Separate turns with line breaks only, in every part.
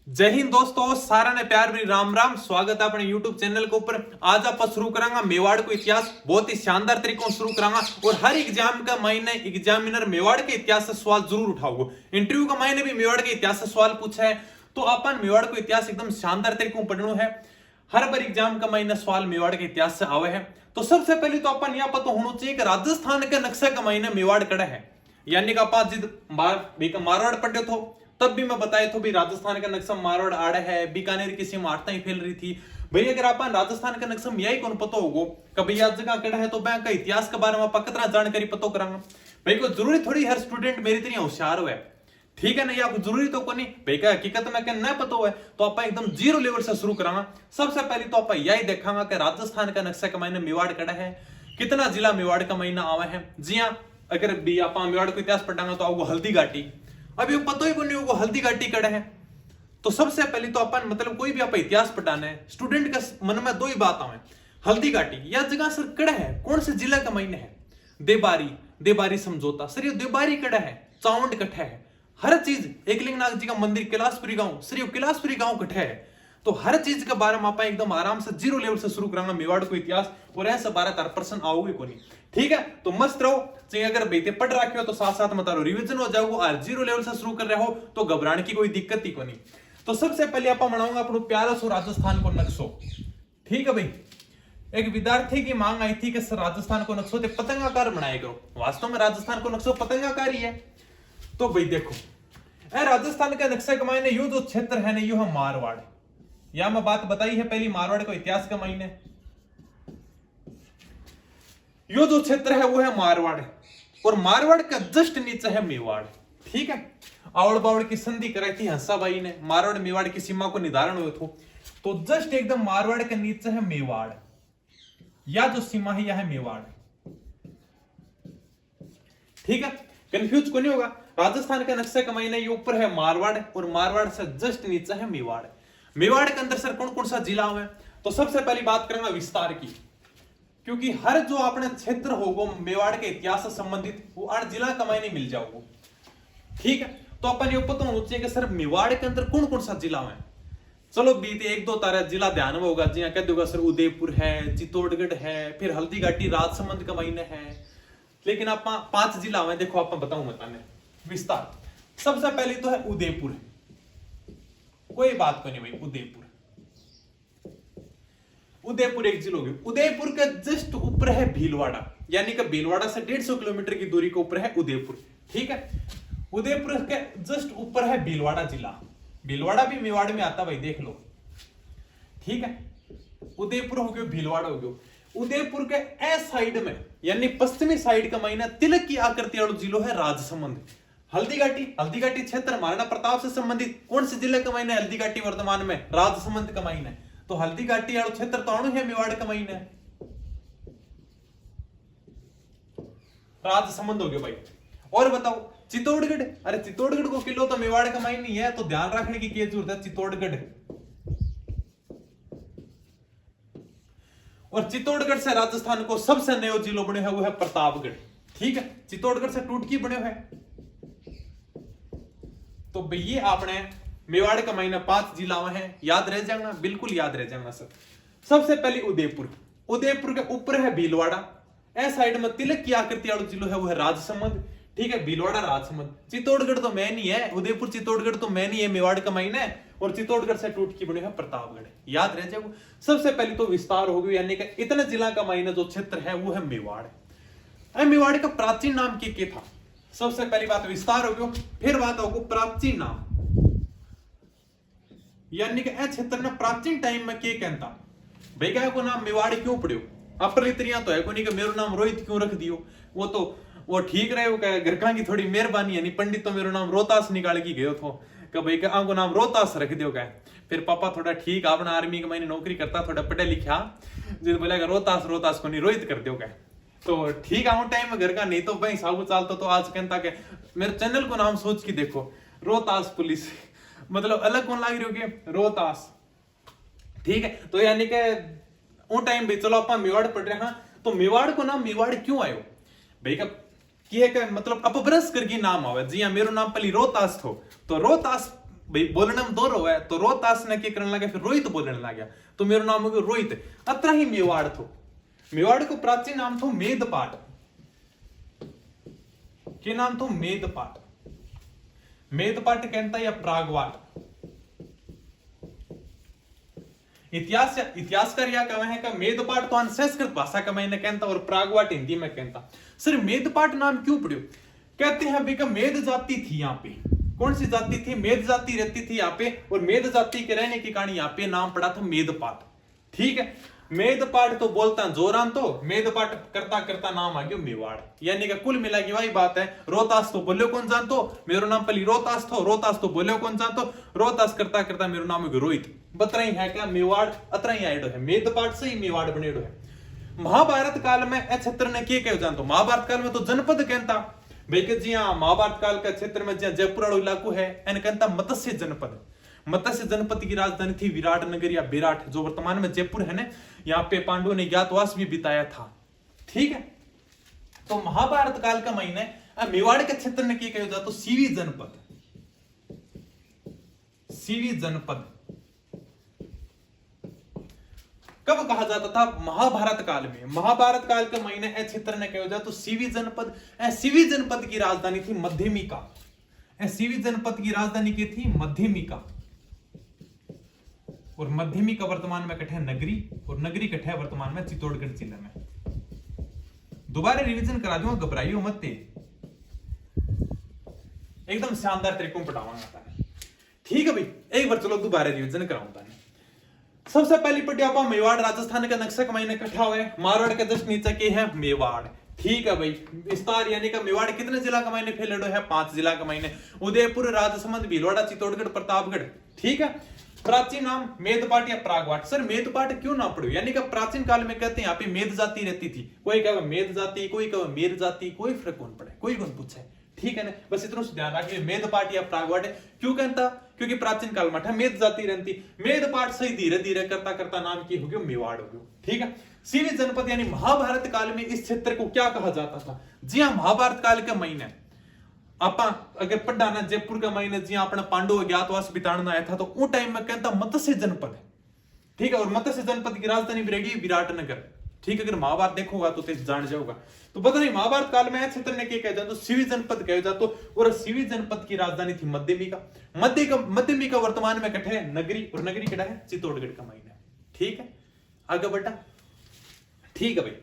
जय हिंद दोस्तों, सारा ने प्यार भरी राम राम। स्वागत है अपने YouTube चैनल के ऊपर। आज आप शुरू करांगा मेवाड़ को इतिहास। बहुत ही शानदार तरीकों से शुरू करांगा और हर एग्जाम का महीने एग्जामिनर मेवाड़ के इतिहास से सवाल जरूर उठाओगे। इंटरव्यू का महीने भी मेवाड़ के इतिहास से सवाल पूछा है, तो अपन मेवाड़ को इतिहास एकदम शानदार तरीकों पढ़ना है। हर बार एग्जाम का महीना सवाल मेवाड़ के इतिहास से आवे है। तो सबसे पहले तो अपन यह पता होना चाहिए कि राजस्थान के नक्शे का महीना मेवाड़ कड़ा है। यानी कि आप जिद मारवाड़ पढ़े थे तब भी मैं बताया था भी राजस्थान का नक्शा मारवाड़ आड़ा है, बीकानेर की सीमा आड़ता ही फैल रही थी। भाई अगर आप राजस्थान का नक्शा यही कौन पता होगो कभी याद जगह कड़ा है तो बैंक का इतिहास के बारे में पकड़ा जानकारी पता करांगा। भाई को जरूरी थोड़ी हर स्टूडेंट मेरी तरह होशियार हुआ है, ठीक है ना, या जरूरी तो को नहीं भाई का हकीकत में क्या न पता हुआ है तो आप एकदम जीरो लेवल से शुरू करांगा। सबसे पहले तो आप यही देखांगा कि राजस्थान का नक्शा का महीना मेवाड़ कड़ा है, कितना जिला मेवाड़ का महीना आवा है। जी हाँ, अगर भी आप मेवाड़ को इतिहास पढ़ांगा तो आपको हल्दी घाटी अभी पता ही नहीं होगा हल्दी घाटी कड़ा है। तो सबसे पहले तो अपन मतलब कोई भी आप इतिहास पढ़ाना है स्टूडेंट के मन में दो ही बात आवे, हल्दी घाटी यह जगह सर कड़ा है, कौन से जिला का महीना है। देबारी समझौता सर, ये देबारी कड़ा है, चावंड कट्ठा है। हर चीज एकलिंगनाथ जी का मंदिर कैलाशपुरी गांव सर, ये कैलाशपुरी गांव कट्ठा है। तो हर चीज के बारे में आप एकदम आराम से जीरो लेवल से शुरू करांगा मेवाड़ को इतिहास, और ऐसा 12-13% आओगे को नहीं, ठीक है। तो मस्त रहो, चाहिए अगर बेटे पढ़ रखे हो तो साथ साथ मत रिविजन हो जाओगे, और जीरो लेवल से शुरू कर रहे हो तो घबराने की कोई दिक्कत ही को नहीं। तो सबसे पहले आप बनाऊंगा अपना प्यारा सो राजस्थान को नक्शो, ठीक है भाई। एक विद्यार्थी की मांग आई थी कि सर राजस्थान को नक्शो पतंगाकार बनाया करो। वास्तव में राजस्थान को नक्शो पतंगाकार ही है। तो भाई देखो राजस्थान का नक्शा के मायने यू जो क्षेत्र है ना यू है मारवाड़। यह मैं बात बताई है पहली मारवाड़ को इतिहास के महीने, यो जो क्षेत्र है वो है मारवाड़, और मारवाड़ का जस्ट नीचे है मेवाड़, ठीक है। आवड़ बावड़ की संधि कराई थी हंसाबाई ने, मारवाड़ मेवाड़ की सीमा को निर्धारण हुए थे। तो जस्ट एकदम मारवाड़ के नीचे है मेवाड़, या जो सीमा है यह है मेवाड़, ठीक है। कंफ्यूज को नहीं होगा। राजस्थान का नक्शा का महीना ये ऊपर है मारवाड़, और मारवाड़ से जस्ट नीचे है मेवाड़। मेवाड़ के अंदर सर कौन कौन सा जिला है, तो सबसे पहली बात करेंगे विस्तार की, क्योंकि हर जो अपने क्षेत्र होगा मेवाड़ के इतिहास से संबंधित वो 8 जिला का मायने मिल जाओगे, ठीक है। तो अपन ये पता होना चाहिए कि सर मेवाड़ के अंदर कौन कौन सा जिला है। चलो बीते 1-2 तारा जिला ध्यान में होगा, जी कह दूंगा सर उदयपुर है, चित्तौड़गढ़ है, फिर हल्दी घाटी राजसमंद का महीने है, लेकिन आप 5 जिला है। देखो आप बताऊं बताने विस्तार। सबसे पहले तो है उदयपुर, कोई बात को नहीं भाई, उदयपुर एक जिला होगी। उदयपुर के जस्ट ऊपर है भीलवाड़ा, यानी कि भीलवाड़ा से 150 किलोमीटर की दूरी के ऊपर है उदयपुर, ठीक है। उदयपुर के जस्ट ऊपर है भीलवाड़ा जिला, भीलवाड़ा भी मेवाड़ में आता भाई, देख लो, ठीक है। उदयपुर हो गया, भीलवाड़ा हो गया। उदयपुर के ए साइड में यानी पश्चिमी साइड का महीना तिलक की आकृति वाला जिलो है राजसमंद। हल्दी घाटी क्षेत्र महाराणा प्रताप से संबंधित कौन से जिले का महीना है, हल्दी घाटी वर्तमान में राजसमंद का महीना है। तो हल्दी घाटी वाला क्षेत्र तो अणु है मेवाड़ का महीना है, राजसमंद हो गया भाई। और बताओ चित्तौड़गढ़, अरे चित्तौड़गढ़ को किलो तो मेवाड़ का महीना ही है, तो ध्यान रखने की क्या जरूरत है। चित्तौड़गढ़, और चित्तौड़गढ़ से राजस्थान को सबसे नयो जिलो बने हुए है प्रतापगढ़, ठीक है। चित्तौड़गढ़ से टूटकी बने हुए। तो ये आपने मेवाड़ का महीना 5 जिला है, याद रह जाएगा, बिल्कुल याद रह जाएगा सर। सबसे पहले उदयपुर के ऊपर है भीलवाड़ा, ए साइड में तिलक की आकृति वाला जिलो है वो है राजसमंद, ठीक है। भीलवाड़ा राजसमंद, चित्तौड़गढ़ तो मैन ही है, उदयपुर चित्तौड़गढ़ तो मैन ही है, मेवाड़ का महीना है, और चित्तौड़गढ़ से टूटकी बने है प्रतापगढ़, याद रह जाएगा। सबसे पहले तो विस्तार हो गया, यानी कि इतने जिला का महीना जो क्षेत्र है वो है मेवाड़। मेवाड़ का प्राचीन नाम क्या था। सबसे पहली बात विस्तार हो गया, फिर बात होगी प्राचीन नाम, यानी कि क्षेत्र ने प्राचीन टाइम में क्या कहता भाई, क्या को नाम मेवाड़ क्यों पड़ियो। अपरित्रिया तो है को नहीं कि मेरा नाम रोहित क्यों रख दियो, वो ठीक रहे हो, घर का की थोड़ी मेहरबानी है नहीं। पंडित तो मेरा नाम रोहतास निकाल के गयो थो कि भाई को नाम रोहतास रख दियो क्या। फिर पापा थोड़ा ठीक अपना आर्मी के महीने नौकरी करता, थोड़ा पढ़े लिखा, जिस बोलेगा रोहतास को नहीं रोहित कर दियो क्या। तो ठीक है टाइम में घर का, नहीं तो भाई साबु चालता तो आज कहता के मेरे चैनल को नाम सोच के देखो रोहतास पुलिस, मतलब अलग कौन लाग रही होगी रोहतास, ठीक है। तो यानी कि वो टाइम भी चलो अपन मेवाड़ पढ़ रहे हैं, तो मेवाड़ को नाम मेवाड़ क्यों आयो भाई का मतलब अपभ्रंश करके नाम आवे। जी हाँ, मेरो नाम पहले रोहतास थो, तो रोहतास भाई बोलने में दो रो है, तो रोहतास ने क्या करने लगा, फिर रोहित बोलने लगा, तो मेरा नाम हो गया रोहित। अत्र ही मेवाड़ थो। मेवाड़ को प्राचीन नाम थो मेदपाट। के नाम थो मेदपाट। मेदपाट कहता या प्रागवाट। इतिहासकार या कहे हैं कि मेदपाट तो संस्कृत भाषा का मैंने कहता और प्रागवाट हिंदी में कहता। सर मेदपाट नाम क्यों पड़ो? कहते हैं भाई का मेद जाति थी यहाँ पे। कौन सी जाति थी? मेद जाति रहती थी यहाँ पे, और मेद जाति के रहने के कारण यहाँ पे नाम पड़ा था मेदपाट। ठीक है, मेदपाट तो बोलता जोरान, तो मेदपाट करता करता नाम आ गया मेवाड़। यानी कि कुल मिला के वही बात है। रोहतास तो बोलो कौन जानतो, मेरो नाम पहले रोहतास थो, रोहतास तो बोलो कौन जानतो, रोहतास करता करता मेरो नाम है रोहित। बतरा ही है क्या मेवाड़ अतरा ही आएडो है, मेदपाट से ही मेवाड़ बनेडो है। महाभारत काल में ए क्षेत्र ने क्या कहो जानतो? महाभारत काल में तो जनपद कहता भाई कि जी हाँ, महाभारत काल का क्षेत्र में जहाँ जयपुर वाला इलाको है एन कहता मत्स्य जनपद। मत्स्य जनपद की राजधानी थी विराट नगर या विराट, जो वर्तमान में जयपुर है ना। यहाँ पे पांडवों ने ज्ञातवास भी बिताया था। ठीक है, तो महाभारत काल का महीने मेवाड़ के क्षेत्र ने क्या कहा जाता? तो सीवी जनपद। सीवी जनपद कब कहा जाता था? महाभारत काल में। महाभारत काल के महीने ए क्षेत्र ने कहा जाता तो सीवी जनपद। सीवी जनपद की राजधानी थी मध्यमिका। सीवी जनपद की राजधानी की थी मध्यमिका, और मध्यमिका वर्तमान में कठे नगरी, और नगरी कठे वर्तमान में चित्तौड़गढ़ जिले में। दोबारा रिवीजन करा दूंगा, घबराइयो मत, एकदम शानदार तरीकों में पढ़ाऊंगा। ठीक है भाई, एक बार चलो दोबारा रिवीजन कराऊंगा। सबसे पहली पट्टी आप मेवाड़ राजस्थान का नक्शा का महीने इकट्ठा हुए। मारवाड़ के जस्ट नीचे के है मेवाड़। ठीक है भाई, विस्तार यानी का मेवाड़ कितने जिला का महीने फैलेडो है? 5 जिला का महीने। उदयपुर, राजसमंद, भीलवाड़ा, चित्तौड़गढ़, प्रतापगढ़। ठीक है, प्राचीन नाम मेदपाट या प्रागवाट। सर मेदपाट क्यों ना पड़ो? यानी कि प्राचीन काल में कहते हैं यहाँ पे मेद जाति रहती थी। कोई कहे मेद जाति, कोई कहे मेर जाति, कोई फर्क कौन पड़े, कोई कौन पूछे। ठीक है ना, बस इतना ध्यान रखिए। मेदपाट या प्रागवाट क्यों कहता? क्योंकि प्राचीन काल में मेद जाति रहती। मेदपाट से धीरे धीरे करता करता नाम की हो गया मेवाड़ हो गया। ठीक है, सीवी जनपद यानी महाभारत काल में इस क्षेत्र को क्या कहा जाता था? जी हाँ, महाभारत काल के महीने आपा अगर पढ़ा ना जयपुर का महीने जी अपना पांडव ज्ञातवास बिताना आया था, तो उस टाइम में कहता मत्स्य जनपद है। ठीक है, और मत्स्य जनपद की राजधानी भी विराट नगर। ठीक है, अगर महाभारत देखोगा तो जान जाओगा। तो बता नहीं महाभारत काल में क्षेत्र ने क्या कहा जाता? तो सीवी जनपद कहा जाता, और सीवी जनपद की राजधानी थी मध्यमिका। मध्यमिका वर्तमान में कठे नगरी, और नगरी कटा है चित्तौड़गढ़ का महीना। ठीक है, आगे बेटा। ठीक है भाई,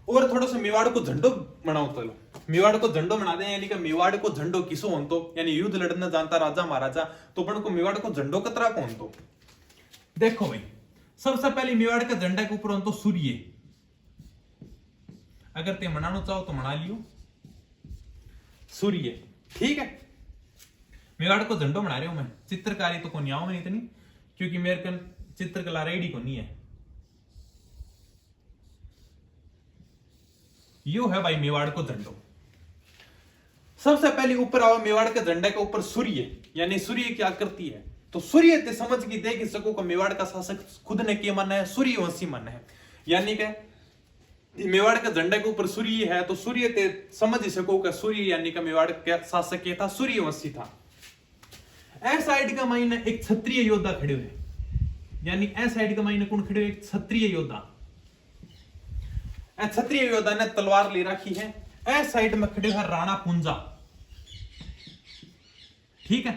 और थोड़ा सा मेवाड़ को झंडो बनाओ। चलो मेवाड़ को झंडो बना दे, यानी कि मेवाड़ को झंडो किसो होन तो, यानी युद्ध लड़ना जानता राजा महाराजा, तो अपन को मेवाड़ को झंडो कतरा कौन तो। देखो भाई, सबसे पहले मेवाड़ का झंडा के ऊपर होन तो सूर्य। अगर ते मनाना चाहो तो मना लियो सूर्य। ठीक है, मेवाड़ को झंडो बना रहे हूं मैं। चित्रकारी तो कोनी आओ मैं इतनी, क्योंकि मेरे कन चित्रकला रेडी को नहीं है। यो है भाई मेवाड़ को झंडो। सबसे पहले ऊपर आओ मेवाड़ के झंडे के ऊपर सूर्य, यानी सूर्य की आकृति है। तो सूर्य ते समझ की देख सको को मेवाड़ का शासक खुद ने क्या माना है? सूर्यवंशी माना है। यानी कि मेवाड़ के झंडे के ऊपर सूर्य है, तो सूर्य ते समझ सको का सूर्य यानी कि मेवाड़ का शासक क्या था? सूर्यवंशी था। ए साइड का मायने एक क्षत्रिय योद्धा खड़े हुए, यानी ए साइड का मायने कौन खड़े हुए? एक क्षत्रिय योद्धा। क्षत्रिय योद्धा ने तलवार ले रखी है। ए साइड में खड़े है राणा पुंजा। ठीक है,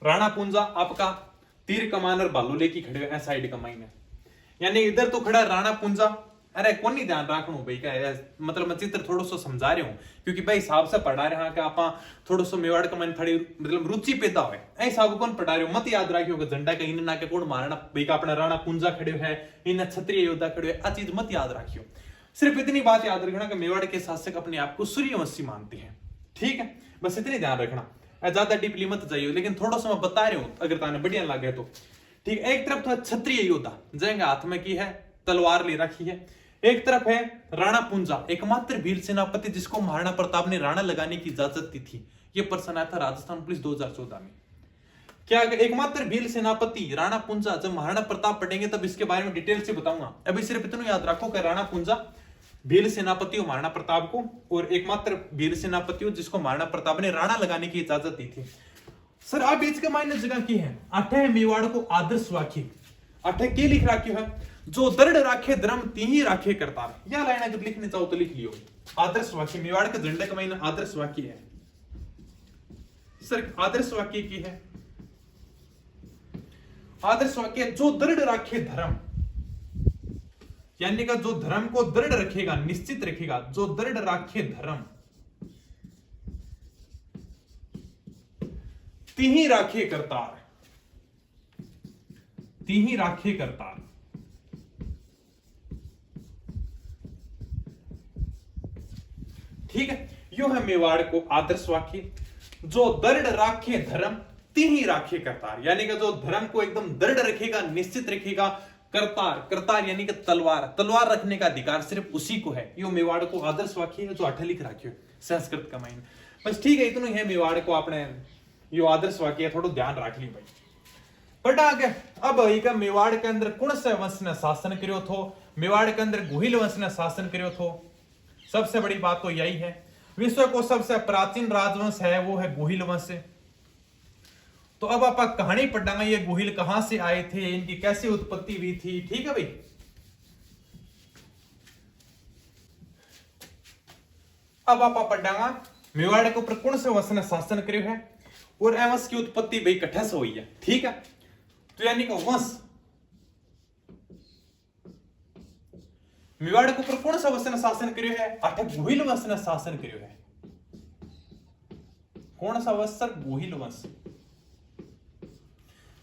राणा पुंजा आपका तीर कमानर भालू लेके खड़े है साइड का मायने, यानी इधर तो खड़ा राणा पुंजा। अरे कौन नहीं ध्यान रखना भाई का, मतलब मैं चित्र थोड़ा सा समझा रहा हूं, क्योंकि भाई हिसाब से पढ़ा रहे हैं कि आप थोड़ा सा मेवाड़ का मन थोड़ी मतलब रुचि पैदा हो। हिसाब कौन पढ़ा रहे हो, मत याद रखियो कि झंडा का इन ना के कौन मारना भाई का अपना राणा पुंजा खड़े है, इन क्षत्रिय योद्धा खड़े है, आ चीज मत याद रखियो। सिर्फ इतनी बात याद रखना कि मेवाड़ के शासक अपने आप को सूर्यवंशी मानते हैं। ठीक है, बस इतनी ध्यान रखना, ज्यादा डीपली मत जाइयो, लेकिन थोड़ा सा मैं बता रहा हूं अगर ताने बढ़िया लगे तो। ठीक, एक तरफ तो क्षत्रिय योद्धा जैंगे हाथ में की है तलवार ले रखी है, एक तरफ है राणा पुंजा, एकमात्र वीर सेनापति जिसको महाराणा प्रताप ने राणा लगाने की इजाजत दी थी। यह पर्सन आया था राजस्थान पुलिस 2014 में। क्या एकमात्र वीर सेनापति राणा पुंजा, जब महाराणा प्रताप पढ़ेंगे तब इसके बारे में डिटेल से बताऊंगा। अभी सिर्फ इतना याद रखो कि राणा पुंजा वीर सेनापति हो महाराणा प्रताप को, और एकमात्र वीर सेनापति हो जिसको महाराणा प्रताप ने राणा लगाने की इजाजत दी थी। सर आप इसके मायने जगह की है अठे मेवाड़ को आदर्श वाक्य अठे के लिख राख्यो है जो दृढ़ राखे धर्म तीही राखे करतार। या लाइन अगर लिखने चाहो तो लिख लियो आदर्श वाक्य मेवाड़ के झंडे के मायने आदर्श वाक्य है। सर आदर्श वाक्य की है आदर्श वाक्य जो दृढ़ राखे धर्म यानी का जो धर्म को दृढ़ रखेगा निश्चित रखेगा जो दृढ़ राखे धर्म तीही राखे करतार तीही राखे करतार। ठीक है यो है मेवाड़ को आदर्श वाक्य जो दृढ़ राखे धर्म तीही राखे करतार यानी कि जो धर्म को एकदम दृढ़ रखेगा निश्चित रखेगा करतार करतार यानी कि तलवार तलवार रखने का अधिकार सिर्फ उसी को है। यो मेवाड़ को आदर्श वाक्य है जो अठ लिख राख्यो संस्कृत का माइन बस ठीक है इतना है मेवाड़ को आपने यो आदर्श वाक्य थोड़ा ध्यान रख ली भाई। बट आगे अब का मेवाड़ के अंदर कौन से वंश ने शासन करो थो मेवाड़ के अंदर गुहिल वंश ने शासन करो थो। सबसे बड़ी बात तो यही है विश्व को सबसे प्राचीन राजवंश है वो है गुहिल वंश। तो अब आप कहानी पढ़ांगे ये गुहिल कहां से आए थे इनकी कैसे उत्पत्ति हुई थी। ठीक है भाई अब आप पढ़ांगा मेवाड़ के ऊपर कौन से वंश ने शासन करो है और वंश की उत्पत्ति भाई कठे से हुई है। ठीक है तो यानी कि वंश मेवाड़ के ऊपर कौन सा वंश ने शासन करो है अठ गुहिल वंश ने शासन करो है। कौन सा वंश सर गुहिल वंश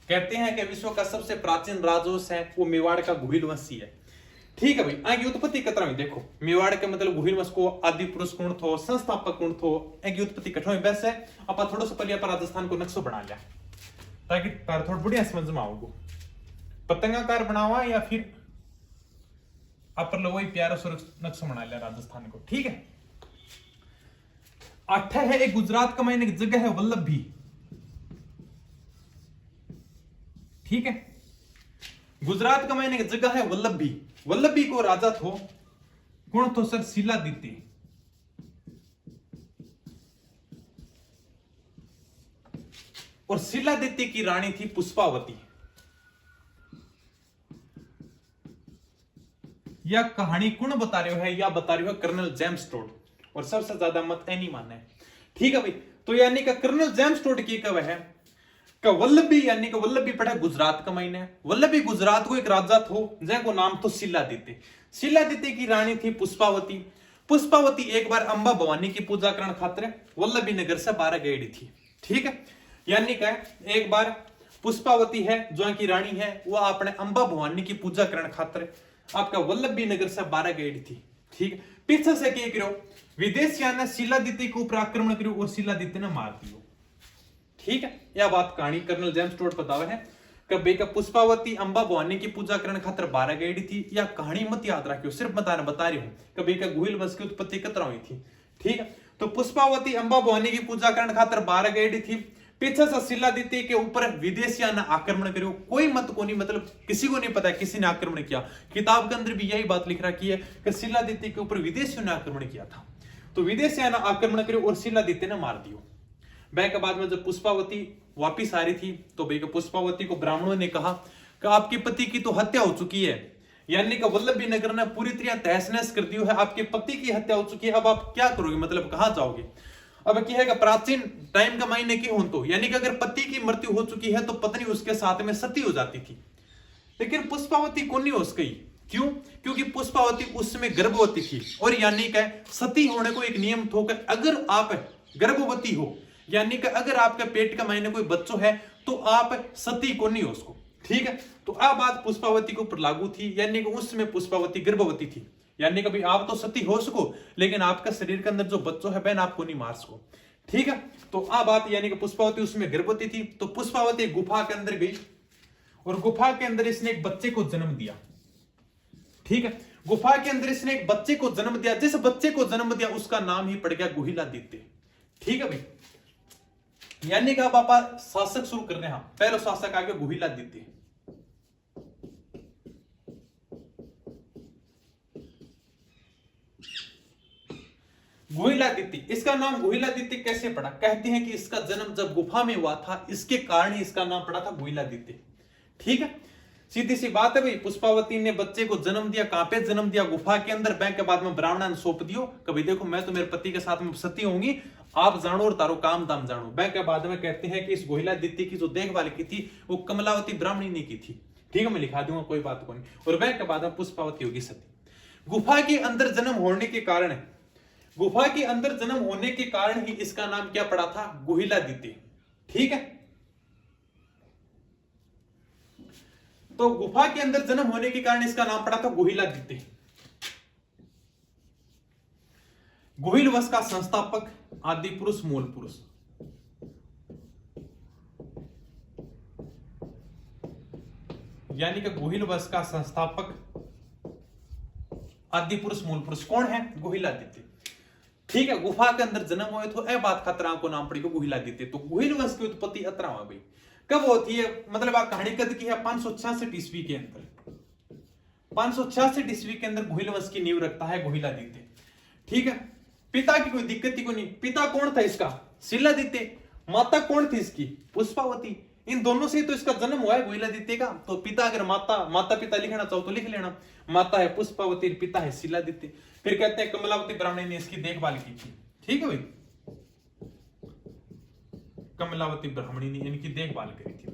कहते हैं कि विश्व का सबसे प्राचीन राजवंश है वो मेवाड़ का गुहिल वंश ही है। ठीक है भाई आगे उत्पत्ति कतरा में देखो मेवाड़ के मतलब गुहिल वंश को आदि पुरुष कौन थो संस्थापक कौन थो आगे उत्पत्ति कठो में बस है आप थोड़ा सा पहले राजस्थान को नक्शो बना लिया ताकि तार थोड़ा बढ़िया समझ में आओगे पतंगाकार बनावा या फिर अपर लोग वही प्यारा सुरक्ष नक्शा बना लिया राजस्थान को। ठीक है अठ है एक गुजरात का मैंने एक जगह है वल्लभी। ठीक है गुजरात का मैंने एक जगह है वल्लभी वल्लभी को राजा थो कौन थो सर शिलादित्य। और शिलादित्य की रानी थी पुष्पावती। यह कहानी कौन बता रहे हो है या बता रहे हो कर्नल जेम्स टोड और सबसे ज्यादा मत नहीं मानना है। ठीक है भाई तो यानी कि कर्नल जेम्स टोड की कब है का वल्लभी यानी कि वल्लभी पड़ा गुजरात का महीना है। वल्लभी गुजरात को एक राजा थो जिनको नाम तो शिलादित्य। शिलादित्य की रानी थी पुष्पावती। पुष्पावती एक बार अंबा भवानी की पूजा करने खातिर वल्लभी नगर से बाहर गई थी। ठीक है यानी कि एक बार पुष्पावती है जो की रानी है वो अपने अंबा भवानी की पूजा करने खातिर आपका वल्लभी नगर से बाहर गई थी। ठीक पीछे से क्या करो विदेशिया ने शिलादित्य के ऊपर आक्रमण करो और शिलादित्य ने मार दियो। ठीक है यह बात कहानी कर्नल जेम्स टोड बतावे है कभी का पुष्पावती अंबा भवानी की पूजा करने खातिर बारह गई थी। या कहानी मत याद रखियो सिर्फ बता रही हूं कभी का गुहिल वंश की उत्पत्ति कतरा हुई थी। ठीक है तो पुष्पावती अंबा भवानी की पूजा करने खातिर बारह गई थी। पीछे से शिलादित्य के ऊपर विदेशिया ने आक्रमण करो कोई मत को नहीं मतलब किसी को नहीं पता किसी ने आक्रमण किया। किताब के अंदर भी यही बात लिख रखी है कि शिलादित्य के ऊपर विदेशियों ने आक्रमण किया था। तो विदेशिया ने आक्रमण करो और शिलादित्य ने मार दियो। वह के बाद में जब पुष्पावती वापिस आ रही थी तो भाई पुष्पावती को ब्राह्मणों ने कहा कि आपके पति की तो हत्या हो चुकी है यानी कि वल्लभी नगर ने पूरी तरह तहस नहस कर दियो है। आपके पति की हत्या हो चुकी है अब आप क्या करोगे मतलब कहां जाओगे। अब क्या है प्राचीन टाइम का मायने की हो तो यानी कि अगर पति की मृत्यु हो चुकी है तो पत्नी उसके साथ में सती हो जाती थी। लेकिन पुष्पावती को नहीं हो गई क्यों क्योंकि पुष्पावती उस समय गर्भवती थी और यानी कि सती होने को एक नियम था कि अगर आप गर्भवती हो यानी कि अगर आपके पेट का महीने कोई बच्चों है तो आप सती को नहीं हो उसको। ठीक है तो अब बात पुष्पावती के ऊपर लागू थी यानी कि उस समय पुष्पावती गर्भवती थी यानी कि आप तो सती हो सको लेकिन आपका शरीर के अंदर जो बच्चों है बहन आपको नहीं मार सको। ठीक है तो अब बात यानी कि पुष्पावती उसमें गर्भवती थी तो पुष्पावती गुफा के अंदर गई और गुफा के अंदर इसने एक बच्चे को जन्म दिया। ठीक है गुफा के अंदर इसने एक बच्चे को जन्म दिया जिस बच्चे को जन्म दिया उसका नाम ही पड़ गया गुहिलादित्य। ठीक है भाई यानी कि अब आप शासक शुरू कर रहे हैं पहला शासक आ गया गुहिलादित्य। गुहिलादित्य, इसका नाम गुहिलादित्य कैसे पड़ा? कहते हैं कि इसका जन्म जब गुफा में हुआ था, इसके कारण ही इसका नाम पड़ा था गुहिलादित्य। ठीक है, सीधी सी बात है भाई। पुष्पावती ने बच्चे को जन्म दिया, कहां पे जन्म दिया? गुफा के अंदर। बैंक के बाद में ब्राह्मण ने सौंप दियो, कभी देखो मैं तो मेरे पति के साथ में सती होंगी, आप जानो और तारो काम दाम जानो। बैंक के बाद में कहते हैं कि इस गुहिलादित्य की जो देखभाल की थी वो कमलावती ब्राह्मणी ने की थी। ठीक है, मैं लिखा दूंगा, कोई बात को नहीं। और बैंक के बाद में पुष्पावती होगी सती। गुफा के अंदर जन्म होने के कारण, गुफा के अंदर जन्म होने के कारण ही इसका नाम क्या पड़ा था? गुहिलादित्य। ठीक है, तो गुफा के अंदर जन्म होने के कारण इसका नाम पड़ा था गुहिलादित्य। गुहिल वंश का संस्थापक, आदि पुरुष, मूल पुरुष। यानी कि गुहिल वंश का संस्थापक, आदि पुरुष, मूल पुरुष कौन है? गुहिलादित्य। ठीक है, गुफा के अंदर जन्म हुए तो ए बात खतरा को नाम पड़ी गुहिलादित्य। तो गुहिल वंश की उत्पत्ति अतरा हुआ भाई। कब होती है? मतलब आप कहानी कद की है 566 ईस्वी के अंदर। 566 ईस्वी के अंदर गुहिल वंश की नींव रखता है गुहिलादित्य। ठीक है, पिता की कोई दिक्कत ही को नहीं। पिता कौन था इसका? शिलादित्य। माता कौन थी इसकी? पुष्पावती। इन दोनों से तो इसका जन्म हुआ है गुहिलादित्य का। तो पिता, अगर माता पिता लिखना चाहो तो लिख लेना। माता है पुष्पावती, पिता है शिलादित्य। फिर कहते हैं कमलावती ब्राह्मणी ने इसकी देखभाल की थी। ठीक है भाई, कमलावती ब्राह्मणी ने इनकी देखभाल करी थी।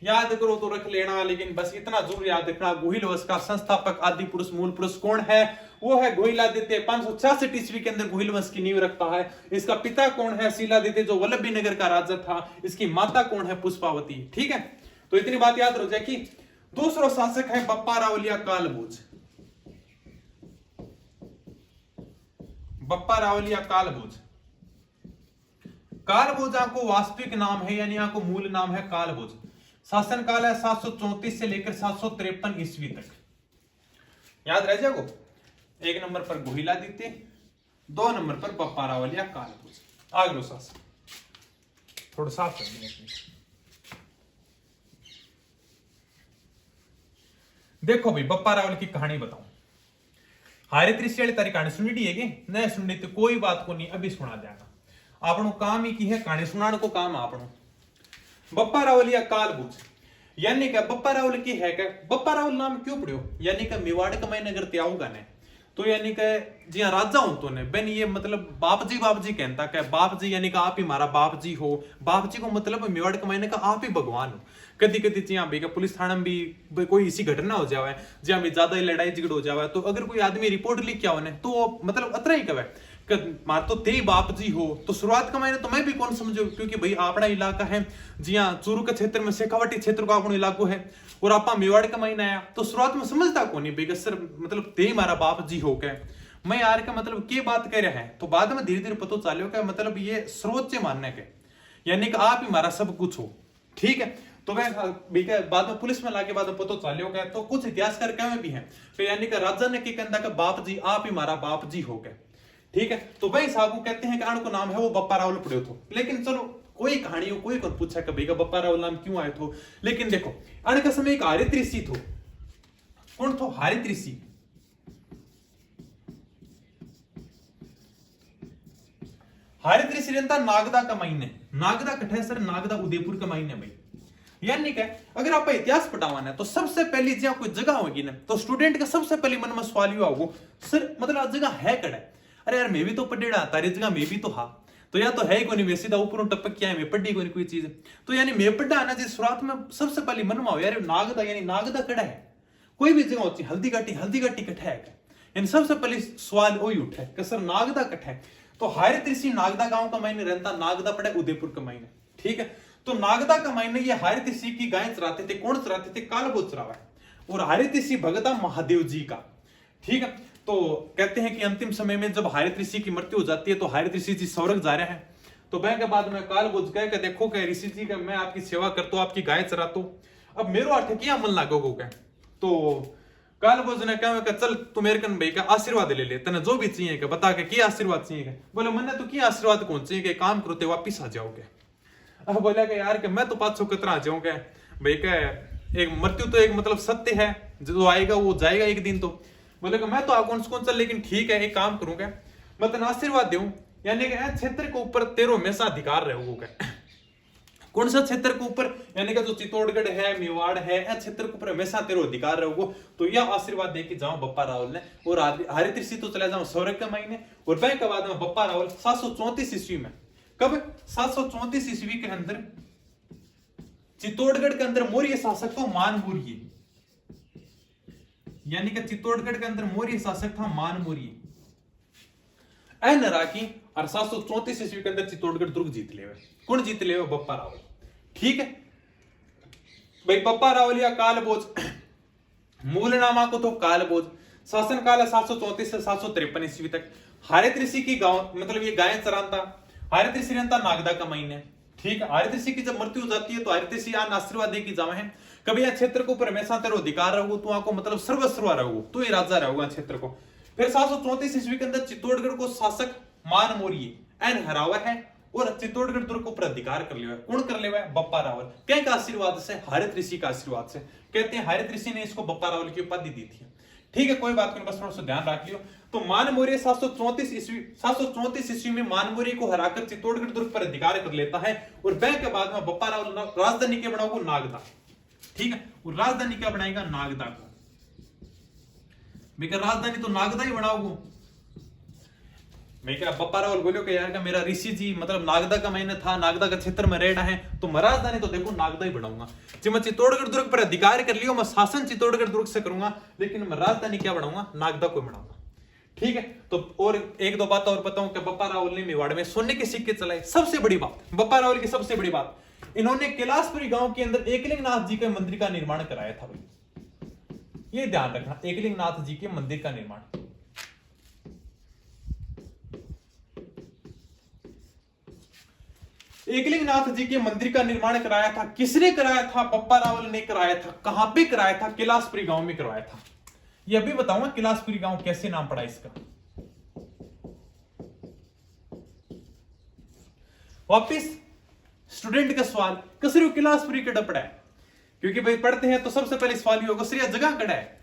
याद करो तो रख लेना, लेकिन बस इतना जरूर याद रखना, गुहिल वंश का संस्थापक, आदि पुरुष, मूल पुरुष कौन है? वो है गुहिलादित्य। 566 ईस्वी के अंदर गुहिल वंश की नींव रखता है। इसका पिता कौन है? शिलादित्य, जो वल्लभी नगर का राजा था। इसकी माता कौन है? पुष्पावती। ठीक है, तो इतनी बात याद रह जाए कि दूसरा शासक है बप्पा रावलिया कालभोज। बप्पा रावलिया कालभोज। कालभोज को वास्तविक नाम है, यानी को मूल नाम है कालभोज। शासन काल है 734 से लेकर 753 ईस्वी तक। याद रह जाएगा। 1 नंबर पर गुहिलादित्य, 2 नंबर पर बप्पा रावलिया कालभोज। आगलो शासन थोड़ा साफ कर देंगे। देखो भाई, बप्पा रावल की कहानी बताऊं। हारे त्रिशी वाली तारी कहानी सुनी है कि नहीं सुनी? तो कोई बात को नहीं, अभी सुना जाएगा। आपनो काम ही की है कहानी सुनाने को काम आपनो। बप्पा रावलिया कालभोज, यानी कि बप्पा रावल की है क्या? बप्पा रावल नाम क्यों पड़ो? यानी कि मेवाड़ का मैं नगर त्याऊगा ने, तो यानी कि जी राजा हूं तो ने बेन, ये मतलब बाप जी कहता क्या? बाप जी यानी कि आप ही हमारा बाप जी हो। बाप जी को मतलब मेवाड़ का महीने का आप ही भगवान हो। कदी कदी जिया भी पुलिस थाना में भी कोई इसी घटना हो जावे, जिया भी ज्यादा लड़ाई झगड़ हो जावे, तो अगर कोई आदमी रिपोर्ट लिख के आओ तो मतलब अतरा ही कवे मार तो ते बाप जी हो। तो शुरुआत का महीने तो मैं भी कौन समझो, क्योंकि भाई अपना इलाका है जी हाँ, चूरू के क्षेत्र में शेखावटी क्षेत्र का अपना इलाको है, और आपा मेवाड़ का महीना आया तो शुरुआत में समझता कौन नहीं भाई सर, मतलब ते हमारा बाप जी हो क्या मैं यार का मतलब के बात कह रहा है। तो बाद में धीरे धीरे पता चलो क्या मतलब ये सर्वोच्च मानने के, यानी कि आप ही हमारा सब कुछ हो। ठीक है, तो मैं बाद में पुलिस में लाके बाद में पता चलो क्या, तो कुछ इतिहासकार क्या भी है, तो यानी कि राजा ने कहता बाप जी आप ही हमारा बाप जी हो गए। ठीक है, तो भाई साहब को कहते हैं कि अण को नाम है वो बप्पा रावल पड़े थो। लेकिन चलो कोई कहानी हो, कोई कौन पूछा कि बप्पा रावल नाम क्यों आए थो। लेकिन देखो अण का समय एक हरित ऋषि थो। कौन थो? हरित ऋषि। हरित ऋषि रहता नागदा का महीने। नागदा कठे सर? नागदा उदयपुर का महीने भाई। यानी कि अगर आप इतिहास पढ़ावाना है तो सबसे पहली जहां कोई जगह होगी ना, तो स्टूडेंट का सबसे पहले मन में सवाल ये आओ सर मतलब जगह है कड़ा? अरे यार मैं भी तो पढ़ेड़ा, तारी जगह मैं भी तो हा, तो या तो है ही कोई नहीं, वैसे तो ऊपर टपक क्या है, मैं पढ़ी कोई चीज। तो यानी मैं पढ़ा ना जी, शुरुआत में सबसे पहले मन में आओ यार नागदा, यानी नागदा कड़ा है? कोई भी जगह होती हल्दी घाटी कट्ठा है, यानी सबसे पहले सवाल वही उठा है कि सर नागदा कट्ठा है। तो हरित ऋषि नागदा गांव का मायने रहता, नागदा पड़े उदयपुर का मायने। ठीक है, तो नागदा का मायने ये हरित ऋषि की गाय चराते थे। कौन चराते थे? कालभोज चरावा है। और हरित ऋषि भगता महादेव जी का। ठीक है, तो कहते हैं कि अंतिम समय में जब हरित ऋषि की मृत्यु हो जाती है तो हरित ऋषि जी स्वर्ग जा रहे हैं। तो वह के बाद में कालभोज कह के देखो कि ऋषि जी का मैं आपकी सेवा करता हूं, आपकी गाय चराता हूं, अब मेरो आठ क्या मन लागोगो क्या। तो कालभोज ने कहा कि चल तू मेरे कन भाई का आशीर्वाद ले ले, तने जो भी चाहिए क्या बता के आशीर्वाद चाहिए। बोले मैंने तो क्या आशीर्वाद कौन चाहिए कि काम करो ते वापिस आ जाओगे। अब बोला कि यार कि मैं तो 500 कतरा आ जाऊंगा भाई का, एक मृत्यु तो एक मतलब सत्य है, जो आएगा वो जाएगा एक दिन। तो बोले मैं तो आगुन कौन सा, लेकिन ठीक है एक काम करूंगा, मैं तो आशीर्वाद दूं, यानी कि क्षेत्र के ऊपर तेरो हमेशा अधिकार रहेगा। कौन सा क्षेत्र के ऊपर, यानी कि जो चित्तौड़गढ़ है, मेवाड़ है, इस क्षेत्र के ऊपर हमेशा तेरो अधिकार रहेगा। तो यह आशीर्वाद दे के जाऊं बप्पा रावल ने, और हरित ऋषि तो चला जाऊं सौरभ के महीने, और बैंक के बाद में बप्पा रावल 734 ईस्वी में, कब 734 ईस्वी के अंदर चित्तौड़गढ़ के अंदर मौर्य शासक था मान मौर्य, यानी कि चित्तौड़गढ़ के अंदर मौर्य शासक था मान मौर्य नराकी, और 734 ईस्वी के अंदर चित्तौड़गढ़ दुर्ग जीत ले। कौन जीत ले? बप्पा रावल। ठीक है भाई, बप्पा रावल या कालभोज, मूल नामा को तो कालभोज, शासन काल है 734 से 753 ईस्वी तक। हरित ऋषि की गांव, मतलब ये गायें चराता, हरित ऋषि रहता नागदा का महीने। ठीक है, हरित ऋषि की जब मृत्यु हो जाती है तो हरित ऋषि आशीर्वाद दे की जावे है, कभी यह क्षेत्र के ऊपर हमेशा तेरो अधिकार रहो, तू आपको मतलब सर्वस्व रहो, तो ये राजा रहोगा क्षेत्र को। फिर 734 ईस्वी के अंदर चित्तौड़गढ़ को शासक मान मौर्य एन हरावा है, और चित्तौड़गढ़ दुर्ग को अधिकार कर लिया। कौन कर लिया? बप्पा रावल। क्या का आशीर्वाद से? हरित ऋषि का आशीर्वाद से। कहते हैं हरित ऋषि ने इसको बप्पा रावल की उपाधि दी थी। ठीक है, कोई बात नहीं, बस थोड़ा सा ध्यान रख लियो। तो मान मौर्य 734 ईस्वी में मान मौर्य को हराकर चित्तौड़गढ़ दुर्ग पर अधिकार कर लेता है, और बैंक के बाद में बप्पा रावल राजधानी क्या बनाओगे? नागदा। ठीक है, और राजधानी क्या बनाएगा? नागदा को। मैं राजधानी तो नागदा ही बनाओगे। मैं क्या बप्पा रावल बोलो कि यार का मेरा ऋषि जी मतलब नागदा का महीने था, नागदा का क्षेत्र में रहना है, तो मैं राजधानी तो देखो नागदा ही बनाऊंगा। जब मैं चित्तौड़गढ़ दुर्ग पर अधिकार कर लियो, मैं शासन चित्तौड़गढ़ दुर्ग से करूंगा, लेकिन मैं राजधानी क्या बनाऊंगा? नागदा को बनाऊंगा। ठीक है, तो और एक दो बात और बताऊं कि बप्पा रावल ने मेवाड़ में सोने के सिक्के चलाए। सबसे बड़ी बात बप्पा रावल की, सबसे बड़ी बात, इन्होंने कैलाशपुरी गांव के अंदर एकलिंगनाथ जी के मंदिर का निर्माण कराया था। भाई ये ध्यान रखना, एकलिंगनाथ जी के मंदिर का निर्माण। एकलिंगनाथ जी के मंदिर का निर्माण कराया था। किसने कराया था? बप्पा रावल ने कराया था। कहां पे कराया था? कैलाशपुरी गांव में करवाया था। ये अभी बताऊंगा कैलाशपुरी गांव कैसे नाम पड़ा इसका। वापिस स्टूडेंट का सवाल, कसरी कैलाशपुरी कड़ा पड़ा है? क्योंकि भाई पढ़ते हैं तो सबसे पहले सवाल ये होगा श्रेय जगह कड़ा है।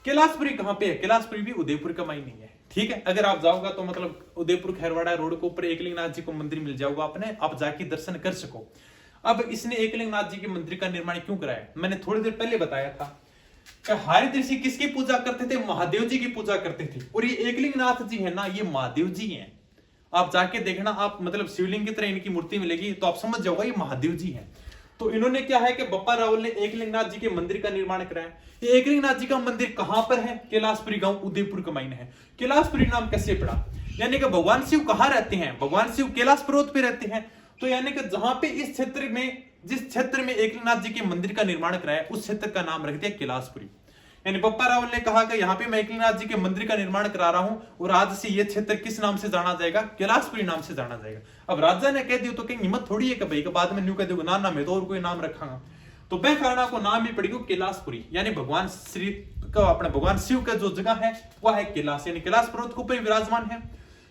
कैलाशपुरी कहां पे है? कैलाशपुरी भी उदयपुर का मायने है। ठीक है, अगर आप जाओगा तो मतलब उदयपुर खैरवाड़ा रोड के ऊपर एकलिंगनाथ जी को मंदिर मिल जाओगा, आपने आप जाके दर्शन कर सको। अब इसने एकलिंगनाथ जी के मंदिर का निर्माण क्यों कराया? मैंने थोड़ी देर पहले बताया था कि हरित ऋषि किसकी पूजा करते थे? महादेव जी की पूजा करते थे। और ये एकलिंगनाथ जी है ना, ये महादेव जी हैं। आप जाके देखना, आप मतलब शिवलिंग की तरह इनकी मूर्ति मिलेगी तो आप समझ जाओगे ये महादेव जी हैं। तो इन्होंने क्या है कि बप्पा रावल ने एकलिंगनाथ जी के मंदिर का निर्माण कराया। ये एकलिंगनाथ जी का मंदिर कहां पर है? कैलाशपुरी गांव उदयपुर का मायने है। कैलाशपुरी नाम कैसे पड़ा? यानी कि भगवान शिव कहां रहते हैं? भगवान शिव कैलाश पर्वत पे रहते हैं। तो यानी कि जहां पे इस क्षेत्र में, जिस क्षेत्र में एकलिंगनाथ जी के मंदिर का निर्माण कराया, उस क्षेत्र का नाम रख दिया कैलाशपुरी। यानी बप्पा रावल ने कहा कि यहाँ पे मैं एकलिंगनाथ जी के मंदिर का निर्माण करा रहा हूं, और आज से ये क्षेत्र किस नाम से जाना जाएगा? कैलाशपुरी नाम से जाना जाएगा। अब राजा ने कह दिया तो कहीं हिम्मत थोड़ी है कि भाई बाद में न्यू कह दोगे ना मैं तो और कोई नाम रखांगा। तो बेखाना को नाम ही पड़ेगा कैलाशपुरी, यानी भगवान श्री का अपने भगवान शिव का जो जगह है वह है कैलाश, यानी कैलाश पर्वत के ऊपर विराजमान है।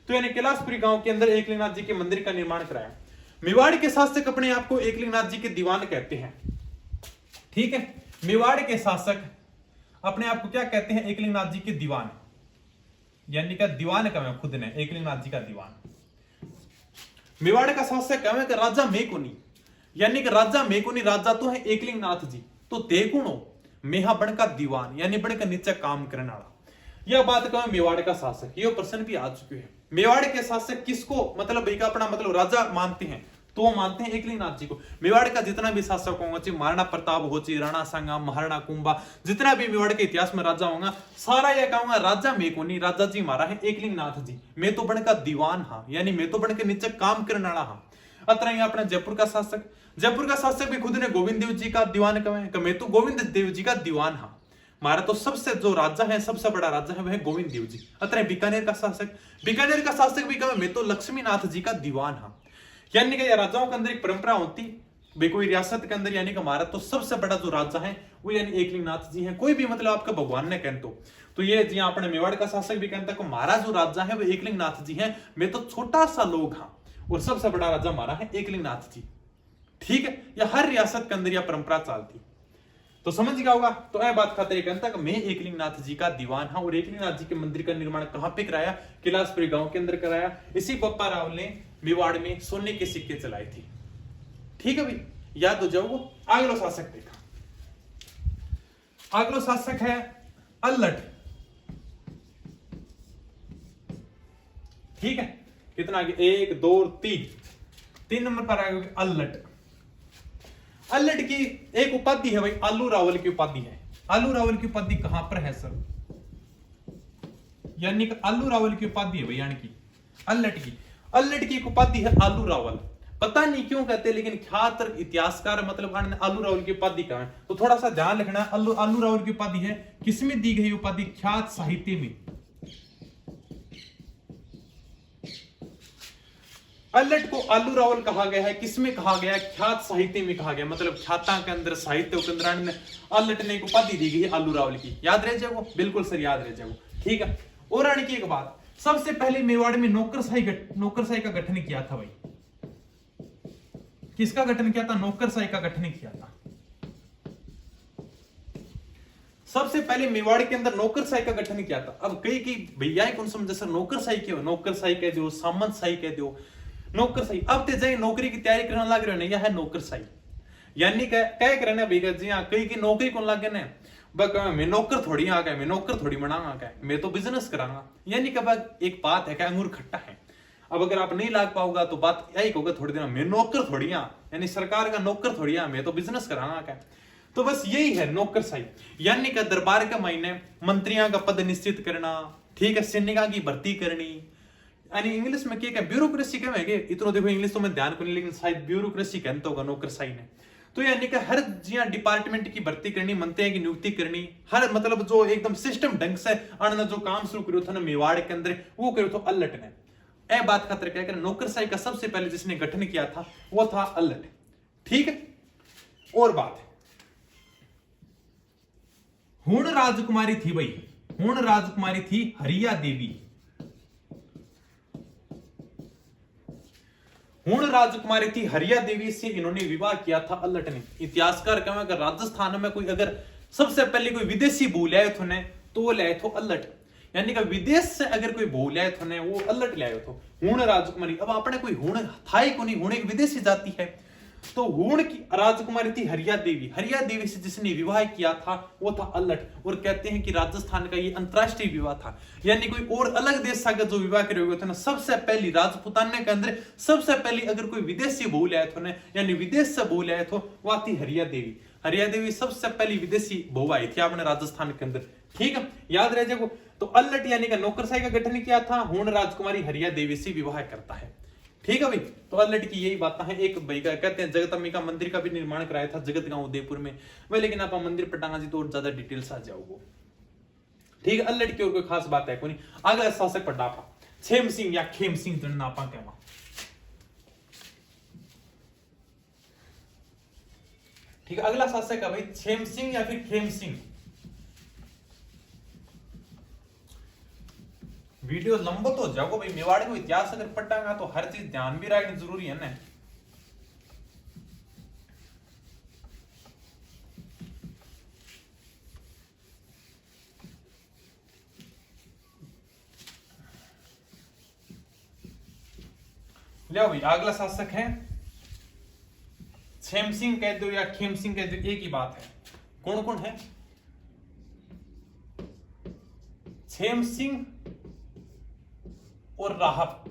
तो यानी कैलाशपुरी गांव के अंदर एकलिंगनाथ जी के मंदिर का निर्माण कराया। मेवाड़ के शासक अपने आप को एकलिंगनाथ जी के दीवान कहते हैं। ठीक है, मेवाड़ के शासक अपने आप को क्या कहते हैं? एकलिंगनाथ जी के दीवान, यानी का दीवान का मैं खुद ने एकलिंगनाथ जी का दीवान। मेवाड़ का शासक क्या है? राजा मेकुनी, यानी कि राजा मेकुनी राजा तो है एकलिंगनाथ जी, तो देखो मेहा बण का दीवान, यानी बण का नीचे काम करने वाला। यह बात कहा मेवाड़ का शासक, ये प्रश्न भी आ चुके हैं। मेवाड़ के शासक किसको मतलब भाई का अपना मतलब राजा मानते हैं? तो वो मानते हैं एकलिंगनाथ जी को। मेवाड़ का जितना भी शासक होगा, चाहे महाराणा प्रताप हो, चाहे राणा सांगा, महाराणा कुंभा, जितना भी मेवाड़ के इतिहास में राजा होगा, सारा यह कहूंगा राजा मेकुनी राजा जी मारा है एकलिंगनाथ जी। मैं तो बण का दीवान हाँ, यानी मैं तो बण के नीचे काम करने वाला हाँ। अतरा ही अपना जयपुर का शासक, जयपुर का शासक भी खुद ने गोविंद देव जी का दीवान कहे, मैं तो गोविंद देव जी का दीवान हाँ। हमारा तो सबसे जो राजा है, सबसे बड़ा राजा है वह है गोविंद देव जी। अतः बीकानेर का शासक, बीकानेर का शासक भी कहे मैं तो लक्ष्मीनाथ जी का दीवान हाँ। यानी कि राजाओं के अंदर एक परंपरा होती भाई, कोई रियासत के अंदर, यानी कि हमारा तो सबसे बड़ा जो राजा है वो यानी एकलिंगनाथ जी हैं। कोई भी मतलब आपका भगवान ने कहते तो ये जी अपने मेवाड़ का शासक भी कहता है हमारा जो राजा है वो एकलिंगनाथ जी है, मैं तो छोटा सा लोग हाँ, और सबसे बड़ा राजा हमारा है एकलिंगनाथ जी। ठीक है, या हर रियासत के अंदर यह परंपरा चलती। तो समझ गया होगा। तो यह बात खातिर कहता कि मैं एकलिंगनाथ जी का दीवान हाँ। और एकलिंगनाथ जी के मंदिर का निर्माण कहां पे कराया? कैलाशपुरी गांव के अंदर कराया। इसी बप्पा राव ने मेवाड़ में सोने के सिक्के चलाए थे। ठीक है भाई, याद हो जाओ। अगला शासक देखा, अगला शासक है अल्लट। ठीक है, कितना आगे? 1 2 3 नंबर पर आ गया अल्लट। अल्लट की एक उपाधि है भाई, आलू रावल की उपाधि है। आलू रावल की उपाधि कहां पर है सर? यानी कि आलू रावल की उपाधि है भाई, यानी कि अल्लट की एक उपाधि है आलू रावल। पता नहीं क्यों कहते, लेकिन ख्यात इतिहासकार मतलब आलू रावल की उपाधि कहां है, तो थोड़ा सा ध्यान रखना। आलू रावल की उपाधि है किसमें दी गई? उपाधि ख्यात साहित्य में। अल्लट को आलू रावल कहा गया है, किसमें कहा गया है? ख्यात साहित्य में कहा गया। मतलब ख्याता के अंदर, साहित्य के अंदर अल्लट ने एक उपाधि दी गई है आलू रावल की। याद रह जाओ, बिल्कुल सर याद रह जाओ। ठीक है, और आने की एक बात, सबसे पहले मेवाड़ में नौकरशाही का गठन किया था भाई। किसका गठन किया था? नौकरशाही का गठन किया था। सबसे पहले मेवाड़ के अंदर नौकरशाही का गठन किया था। अब कई भैया कौन समझे सर नौकरशाही क्यों? नौकरशाही कह दो, सामंतशाही कह दो, नौकरशाही। अब ते जाए नौकरी की तैयारी करने लग रहे हो, यह है नौकरशाही। यानी क्या करना भैया जी? हाँ, कई की नौकरी कौन लगे ने? मैं नौकर थोड़ी आ गया, मैं नौकर थोड़ी बनाऊंगा क्या, मैं तो बिजनेस करांगा। यानी कि एक बात है क्या, अंगूर खट्टा है। अब अगर आप नहीं लाग पाओगा तो बात यही होगा थोड़ी दिन, मैं नौकर थोड़ी आ, यानी सरकार का नौकर थोड़ी आ, मैं तो बिजनेस करांगा क्या। तो बस यही है नौकरशाही। यानी कि दरबार के महीने मंत्रियों का पद निश्चित करना, ठीक है, सैनिका की भर्ती करनी। यानी इंग्लिश में क्या ब्यूरोक्रेसी कहेंगे। इतना देखो इंग्लिश तो मैं ध्यान को नहीं, लेकिन शायद ब्यूरोक्रेसी कहता होगा नौकरशाही ने। तो यानी कि हर डिपार्टमेंट की भर्ती करनी, मंत्रियों की नियुक्ति करनी, हर मतलब जो एकदम सिस्टम ढंग से अन्न जो काम शुरू करो था ना मेवाड़ के अंदर, वो करो तो अल्लट ने। ए बात खातिर क्या कर, नौकरशाही का सबसे पहले जिसने गठन किया था वो था अल्लट। ठीक है, और बात है हुण राजकुमारी थी भाई, हुण राजकुमारी थी हरिया देवी। हुण राजकुमारी थी हरिया देवी से इन्होंने विवाह किया था अल्लट ने। इतिहासकार कहें अगर राजस्थान में कोई अगर सबसे पहले कोई विदेशी भू लाए थे ने तो वो लाए थे अल्लट। यानी कि विदेश से अगर कोई भू लाए थे ने वो अल्लट लाए थे। हुण राजकुमारी, अब आपने कोई हुण था ही को नहीं, हुण एक विदेशी जाति है। तो हुण की राजकुमारी थी हरिया देवी। हरिया देवी से जिसने विवाह किया था वो था अल्लट। और कहते हैं कि राजस्थान का ये अंतरराष्ट्रीय विवाह था। यानी कोई और अलग देश से जो विवाह करे हुए थे ना, सबसे पहली राजपुताने के अंदर सबसे पहली अगर कोई विदेशी बहू लाया था ना, यानी विदेश से बहू लाया था, वह थी हरिया देवी। हरिया देवी सबसे पहली विदेशी बहू आई थी अपने राजस्थान के अंदर। ठीक है, याद रह जाएगा। तो अल्लट यानी कि नौकरशाही का गठन किया था, हुण राजकुमारी हरिया देवी से विवाह करता है। ठीक है भाई, तो अल्लट की यही बातें हैं। एक भाई का कहते हैं जगत अम्बिका मंदिर का भी निर्माण कराया था जगत गांव उदयपुर में वह, लेकिन आप मंदिर पटांगा जी तो और ज्यादा डिटेल्स आ जाओगे। ठीक है, अल्लट की और कोई खास बात है कोई नहीं। अगला शासक पटापा छेम सिंह या खेम सिंह जननापा कहवा। ठीक है, अगला शासक है भाई छेम सिंह या फिर खेम सिंह। वीडियो लंबो तो जाओ भाई, मेवाड़ को इतिहास अगर पढ़ांगा तो हर चीज ध्यान भी रखनी जरूरी है ना। ले भाई, अगला शासक है छेम सिंह कह दो या खेम सिंह कह दो, एक ही बात है। कौन कौन है? छेम सिंह और राहत,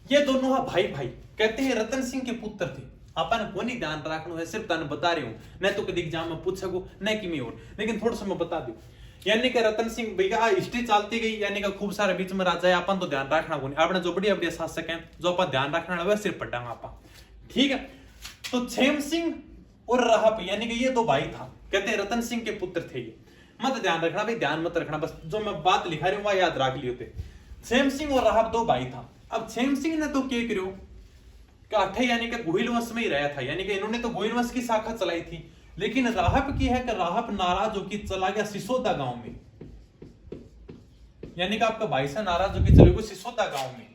ये दोनों है भाई भाई। कहते हैं रतन सिंह के पुत्र थे। अपन को नहीं ध्यान रखना है, सिर्फ तन बता रही हूं, नहीं तो कभी एग्जाम में पूछोगे नहीं कि मैं और, लेकिन थोड़ा सा मैं बता दूं। यानी कि रतन सिंह भैया हिस्ट्री चलती गई, यानी कि खूब सारे बीच में राजा है, अपन तो ध्यान रखना को नहीं। अपने जो बढ़िया बढ़िया शासक हैं जो अपन ध्यान रखना है वह सिर्फ पढ़ांगा अपन। ठीक है, तो छेम सिंह और राहप यानी कि ये दो भाई था। कहते हैं रतन सिंह के पुत्र थे ये। मत ध्यान रखना भाई, ध्यान मत रखना, बस जो मैं बात लिखा रही हूं वह याद रख लियो थे। छेम सिंह और राहप दो भाई था। अब छेम सिंह ने तो क्या करो काठे यानी कि गोहिल वंश में ही रहा था, यानी कि इन्होंने तो गोहिल वंश की शाखा चलाई थी। लेकिन राहप की है कि राहप नाराज होकर चला गया सिसोदा गांव में। यानी कि आपका भाई से नाराज होकर चले गए सिसोदा गांव में।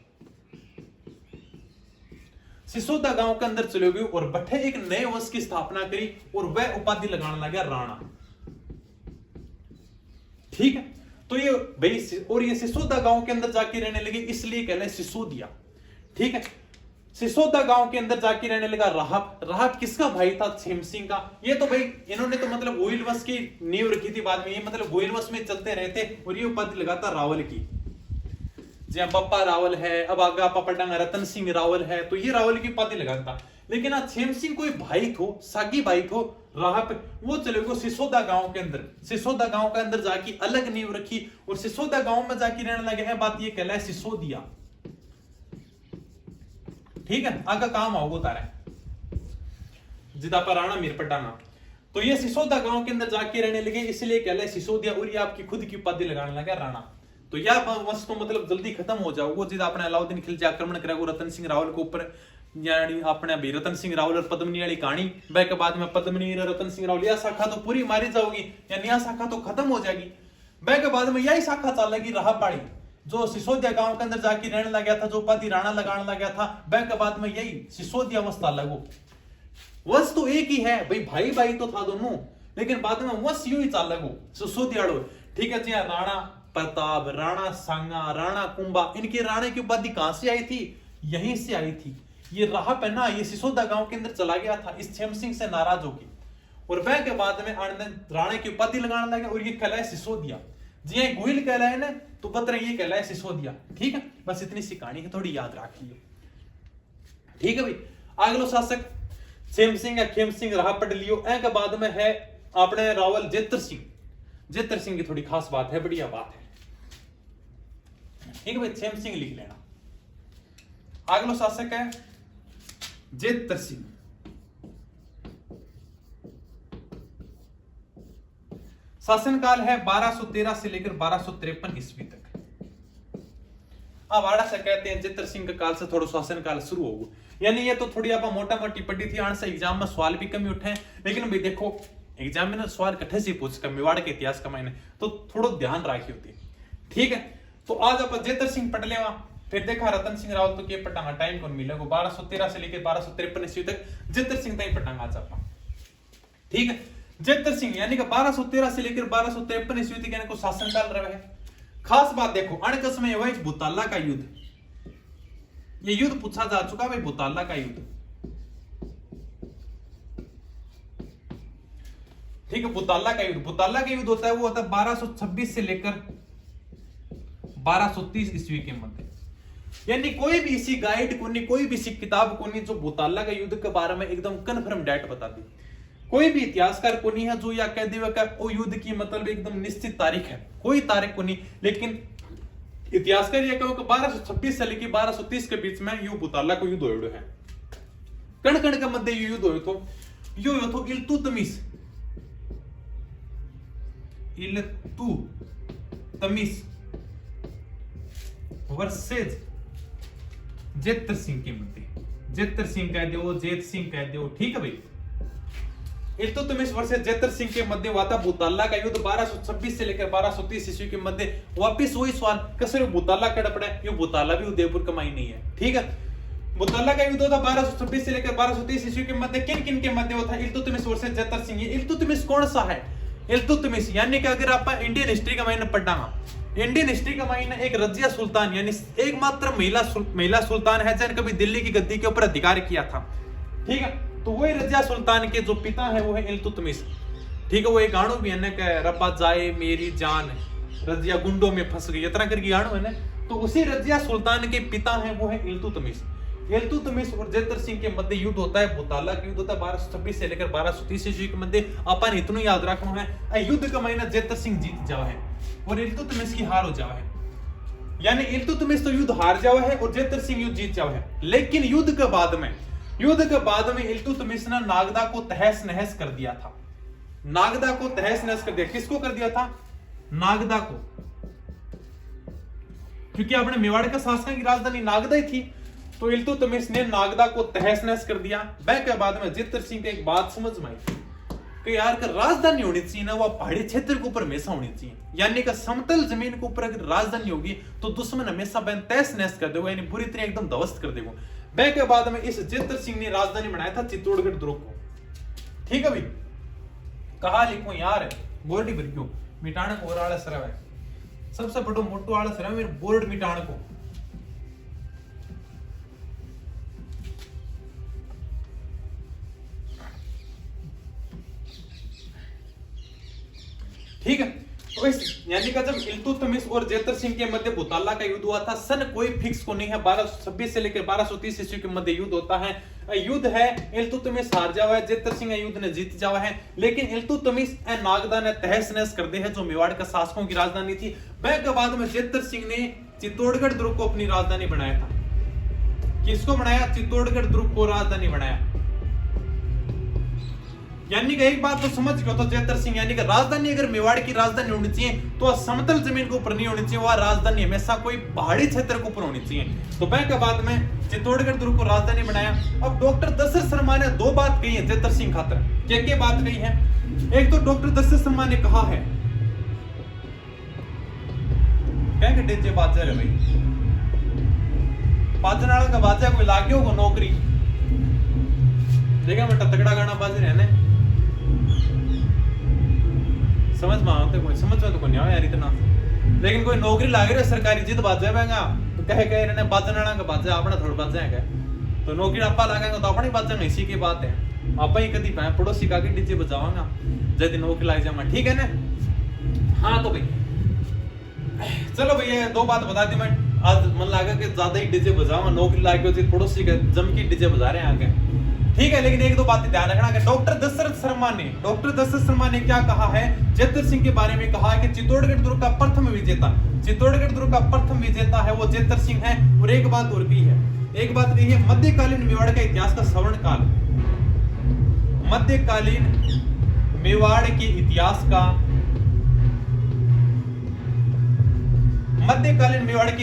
सिसोदा गांव के अंदर चले गए और बठे एक नए वंश की स्थापना करी और वह उपाधि लगाने लगा राणा। ठीक है, तो ये भाई और ये सिसोदा गांव के अंदर जाके रहने लगे, इसलिए कहलाए सिसोदिया। ठीक है, सिसोदा गांव के अंदर जाके रहने लगा राहब। राहब किसका भाई था? छेम सिंह का। ये तो भाई इन्होंने तो मतलब गोइल वंश की नींव रखी थी बाद में, ये मतलब गोइल वंश में चलते रहते और ये उपाधि लगाता रावल की। जहां पप्पा रावल है, अब आगे आप पढ़ांगा रतन सिंह रावल है, तो ये रावल की उपाधि लगाता। लेकिन आज छेम सिंह कोई भाई थो, सागी भाई थो राहब, वो चले गए सिसोदा गांव के अंदर। सिसोदा गांव के अंदर जाके अलग नींव रखी और सिसोदा गांव में जाके रहने लगे हैं। बात ये कहलाए सिसोदिया। ठीक है, आगे काम आओगे तारा जिदा पर राणा मीर पटाना। तो ये सिसोदा गांव के अंदर जाके रहने लगे, इसलिए कहलाए सिसोदिया और ये आपकी खुद की उपाधि लगाने लगा राणा। तो यह वंश तो मतलब जल्दी खत्म हो जाओगे जिदा अपने अलाउद्दीन खिलजी आक्रमण करेगा रतन सिंह रावल के ऊपर, यानी अपने भी रतन सिंह रावल और पद्मनी वाली कहानी। वह के बाद में पद्मनी और रतन सिंह रावल यह शाखा तो पूरी मारी जाओगी, यानी यह शाखा तो खत्म हो जाएगी। वह के बाद में यही शाखा चलेगी राहपाड़ी, जो सिसोदिया गांव के अंदर जाके रहने लगा था, जो उपाधि राणा लगाने लगा था। वह के बाद में यही सिसोदिया वंश लगो। वंश तो एक ही है भाई, भाई भाई तो था दोनों, लेकिन बाद में वंश यूं ही चाल लगो सिसोदियाड़ो। ठीक है जी, राणा प्रताप, राणा सांगा, राणा कुंभा, इनके राणा की उपाधि कहां से आई थी? यहीं से आई थी। ये राहब है ना, ये सिसोदा गांव के अंदर चला गया था इस छेम सिंह से नाराज होकर, और वह के बाद में राणा की उपाधि लगाने लगे और ये कहलाए सिसोदिया। जी गोइल कहलाए ना, तो पत्र ये कहलाए सिसोदिया। ठीक है, बस इतनी सी कहानी है, थोड़ी याद रखिए। ठीक है भाई, अगलो शासक छेम सिंह या खेम सिंह राहब पढ़ लियो। ए के बाद में है अपने रावल जेतर सिंह। जेतर सिंह की थोड़ी खास बात है, बढ़िया बात है। ठीक है भाई, छेम सिंह लिख लेना। अगलो शासक है जेतर सिंह। शासनकाल है 1213 से लेकर 1253 ईस्वी तक। अब आड़ा से कहते हैं जेतर सिंह के काल से थोड़ा शासनकाल शुरू होगा, यानी ये तो थोड़ी आप मोटा मोटी पढ़ी थी। आने से एग्जाम में सवाल भी कमी उठे, लेकिन भाई देखो एग्जाम में सवाल कट्ठे से पूछ कर मेवाड़ के इतिहास का मैंने तो थोड़ा ध्यान रखी होती। ठीक है, तो आज आप जेतर सिंह पढ़ लेवा, फिर देखा रतन सिंह रावल तो के पटांगा टाइम कौन मिलेगा 1213 से लेकर 1253 ईस्वी तक जेतर सिंह तक पटांगा आज आप। ठीक है, जेतर सिंह यानी कि 1213 से लेकर 1253 ईस्वी तक यानी को शासनकाल रहा है। खास बात देखो अणकस में वही बुताला का युद्ध, ये युद्ध पूछा जा चुका भाई, बुताला का युद्ध। ठीक है, बुताला का युद्ध, बुताला का युद्ध होता है वो होता है 1226 से लेकर 1230 ईस्वी के मध्य। यानी कोई भी इसी गाइड कोनी, कोई भी इसी किताब कोनी जो बुताला का युद्ध के बारे में एकदम कन्फर्म डेट बता दी। कोई भी इतिहासकार को नहीं है जो या कह देगा कि वो युद्ध की मतलब एकदम निश्चित तारीख है, कोई तारीख को नहीं। लेकिन इतिहासकार ये कहो कि 1226 से लेकर 1230 के बीच में यू बुताला को युद्ध हुआ है। कण कण के मध्य युद्ध हुआ तो यो हुआ तो इल्तुतमिश वर्सेस जेतर सिंह के मध्य। जेतर सिंह कह दो, जेत सिंह कह दो। ठीक है भाई, इल्तुतमिश वर्सेस जेतर सिंह के मध्य हुआ था बुताला का युद्ध 1226 से लेकर 1230 ईस्वी के मध्य। वापिस वही सवाल कसर बुताला कड़ पड़ा, ये बुताला भी उदयपुर कमाई नहीं है। ठीक है, बुताला का युद्ध था 1226 से लेकर 1230 ईस्वी के मध्य। किन किन के मध्य होता है? इल्तुतमिश वर्सेस जेतर सिंह। इल्तुतमिश कौन सा है? इल्तुतमिश यानी कि अगर आप इंडियन हिस्ट्री का महीना पढ़ना, इंडियन हिस्ट्री का महीना एक रजिया सुल्तान यानी एकमात्र महिला सुल्तान है जिन्होंने कभी दिल्ली की गद्दी के ऊपर अधिकार किया था। ठीक है, तो वही रजिया सुल्तान के जो पिता है वो है इल्तुतमिश। ठीक है, वो एक गानों भी है ना कि रब्बा जाए मेरी जान रजिया गुंडों में फंस गई, इतना करके गानों है ना। तो उसी रजिया सुल्तान के पिता है वो है इल्तुतमिश। इल्तुतमिश और जेतर सिंह के मध्य युद्ध होता है, बुताला का युद्ध होता है 1226 से लेकर 1230 ईस्वी के मध्य। अपन इतना याद रखना है, युद्ध का महीना जेतर सिंह जीत जावा है और इल्तुतमिश की हार हो जावा है। यानी इल्तुतमिश तो युद्ध हार जावा है और जेतर सिंह युद्ध जीत जावा है। लेकिन युद्ध के बाद में इल्तुतमिश ने नागदा को तहस नहस कर दिया था। नागदा को तहस नहस कर दिया। किसको कर दिया था? नागदा को, क्योंकि अपने मेवाड़ का शासक की राजधानी नागदा ही थी। तो इल्तुतमिश ने नागदा को तहस नहस कर दिया। वह के बाद में जेतर सिंह को एक बात समझ में आई कि यार का राजधानी होनी चाहिए ना, वो पहाड़ी क्षेत्र के ऊपर हमेशा होनी चाहिए। यानी कि समतल जमीन के ऊपर अगर राजधानी होगी तो दुश्मन हमेशा बहन तहस नहस कर देगा, यानी पूरी तरह एकदम ध्वस्त कर देगा। वह के बाद में इस जेतर सिंह ने राजधानी बनाया था चित्तौड़गढ़ दुर्ग को। ठीक है भाई, कहा लिखो यार बोर्ड पर क्यों मिटाने को और आलस रहा है, सबसे बड़ो मोटो आलस रहा है मेरे बोर्ड मिटाने को। ठीक है, तो यानी कि जब इल्तुतमिश और जेतर सिंह के मध्य बुताला का युद्ध हुआ था, सन कोई फिक्स को नहीं है, 1226 से लेकर 1230 ईस्वी के मध्य युद्ध होता है। युद्ध है, इल्तुतमिश हार जावा है, जेतर सिंह युद्ध ने जीत जावा है, लेकिन इल्तुतमिश ए नागदा ने तहस नहस कर दे है जो मेवाड़ का शासकों की राजधानी थी। वह के बाद में जेतर सिंह ने चित्तौड़गढ़ दुर्ग को अपनी राजधानी बनाया था। किसको बनाया? चित्तौड़गढ़ दुर्ग को राजधानी बनाया। यानी कि एक बात तो समझ गए तो जेतर सिंह, यानी कि राजधानी अगर मेवाड़ की राजधानी होनी चाहिए तो समतल जमीन के ऊपर नहीं होनी चाहिए, वह राजधानी हमेशा कोई पहाड़ी क्षेत्र के ऊपर होनी चाहिए। तो वह के बाद में चित्तौड़गढ़ दुर्ग को राजधानी बनाया। अब डॉक्टर दशरथ शर्मा ने दो बात कही है जेतर सिंह खातर। क्या बात कही है? एक तो डॉक्टर दशरथ शर्मा ने कहा है क्या कि डीजे बाजा रे भाई, बाजन वाला का बाजा कोई लाग्यो को नौकरी देखा बेटा, तगड़ा गाना बाज रहे हैं, समझ में आते कोई समझ में तो कोई नहीं आया यार इतना, लेकिन कोई नौकरी लाग रही है सरकारी जिद बाजा बेगा तो कहे इन्होंने बाजन वाला का बाजा अपना थोड़ा बाजा है, तो नौकरी आपा लगाएंगे तो अपनी बाजा इसी की बात है, आप ही कभी मैं पड़ोसी का के डीजे बजावांगा जब नौकरी लाग जाऊंगा। ठीक है ना? हाँ तो भाई चलो भैया दो बात बता दी मैं, आज मन लगा कि ज्यादा ही डीजे बजाऊंगा, नौकरी लागे तो पड़ोसी के जम की डीजे बजा रहे हैं आगे। ठीक है, लेकिन एक दो बातें ध्यान रखना कि डॉक्टर दशरथ शर्मा ने क्या कहा है जेतर सिंह के बारे में, कहा है कि चित्तौड़गढ़ दुर्ग का प्रथम विजेता है वो जेतर सिंह है। और एक बात और कही है, मध्यकालीन मेवाड़ का इतिहास का स्वर्ण काल, मध्यकालीन मेवाड़ के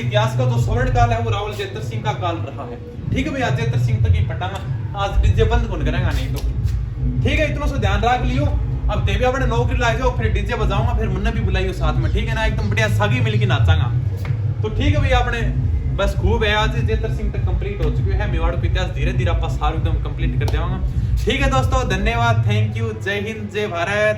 इतिहास का जो स्वर्ण काल है वो रावल जेतर सिंह का काल रहा है। ठीक है भैया, जेतर सिंह तक ही पटाना, आज डीजे बंद कौन करेगा नहीं तो। ठीक है, इतना सो ध्यान रख लियो। अब देवी अपने नौकरी ला जाओ, फिर डीजे बजाऊंगा, फिर मुन्ना भी बुलाइयो साथ में। ठीक है ना? एकदम बढ़िया सागी मिलके नाचांगा। तो ठीक है भैया, अपने बस खूब है, आज जेतर सिंह तक कंप्लीट हो चुके हैं। मेवाड़ का इतिहास धीरे धीरे आप सारा एकदम कंप्लीट कर देवांगा। ठीक है दोस्तों, धन्यवाद, थैंक यू, जय हिंद, जय भारत।